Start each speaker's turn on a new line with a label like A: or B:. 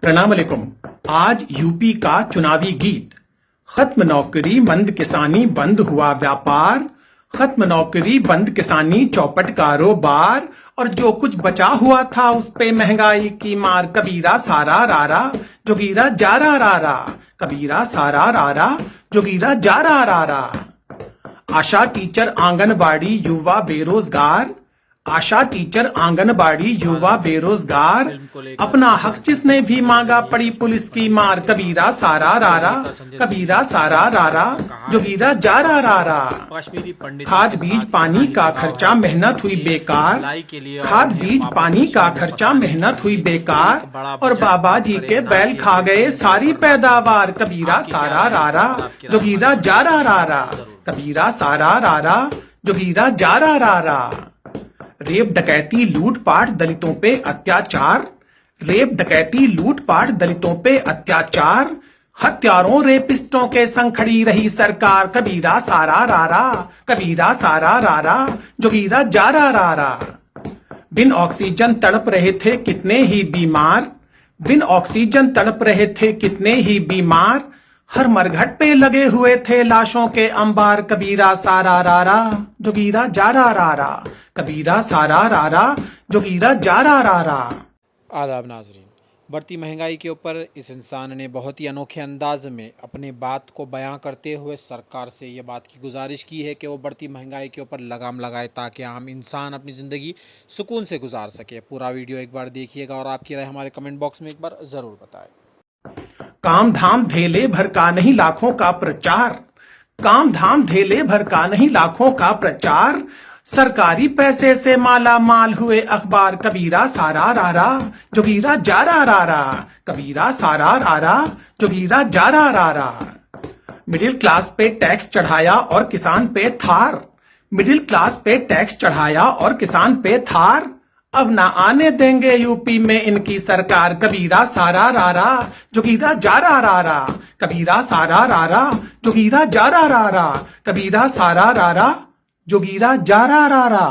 A: प्रणाम अलैकुम। आज यूपी का चुनावी गीत। खत्म नौकरी बंद किसानी बंद हुआ व्यापार, खत्म नौकरी बंद किसानी चौपट कारोबार, और जो कुछ बचा हुआ था उस पे महंगाई की मार। कबीरा सारा रारा जोगीरा जारा रारा, कबीरा सारा रारा जोगीरा जारा रारा। आशा टीचर आंगनबाड़ी युवा बेरोजगार, आशा टीचर आंगनबाड़ी युवा बेरोजगार, अपना हक जिसने भी मांगा पड़ी पुलिस की मार। कबीरा सारा रारा, कबीरा सारा रारा जोगीरा जारा रारा। खाद बीज पानी का खर्चा मेहनत हुई बेकार, खाद बीज पानी का खर्चा मेहनत हुई बेकार, और बाबा जी के बैल खा गए सारी पैदावार। कबीरा सारा रारा जोगीरा जारा रारा, कबीरा सारा रारा जोगीरा जारा रारा। रेप डकैती लूटपाट दलितों पे अत्याचार, रेप डकैती लूटपाट दलितों पे अत्याचार, हत्यारों रेपिस्टों के संग खड़ी रही सरकार। कबीरा सारा रारा, कबीरा सारा रारा जोगीरा जारा रारा। बिन ऑक्सीजन तड़प रहे थे कितने ही बीमार, बिन ऑक्सीजन तड़प रहे थे कितने ही बीमार, हर मरघट पे लगे हुए थे लाशों के अंबार। कबीरा सारा रारा जोगीरा जारा रारा, कबीरा सारा रारा जोगीरा जारा रारा।
B: आदाब नाजरीन, बढ़ती महंगाई के ऊपर इस इंसान ने बहुत ही अनोखे अंदाज में अपनी बात को बयां करते हुए सरकार से ये बात की गुजारिश की है कि वो बढ़ती महंगाई के ऊपर लगाम लगाए ताकि आम इंसान अपनी ज़िंदगी सुकून से गुजार सके। पूरा वीडियो एक बार देखिएगा और आपकी राय हमारे कमेंट बॉक्स में एक बार ज़रूर बताएं।
A: काम धाम धेले भर का नहीं लाखों का प्रचार, काम धाम धेले भर का नहीं लाखों का प्रचार, सरकारी पैसे से माला माल हुए अखबार। कबीरा सारा रारा जोगीरा जारा रारा, कबीरा सारा रारा जोगीरा जारा रारा। मिडिल क्लास पे टैक्स चढ़ाया और किसान पे थार, मिडिल क्लास पे टैक्स चढ़ाया और किसान पे थार, अब ना आने देंगे यूपी में इनकी सरकार। कबीरा सारा रारा जोगीरा जारा रारा, कबीरा सारा रारा जोगीरा जारा रारा, कबीरा सारा रारा जोगीरा जारा रारा।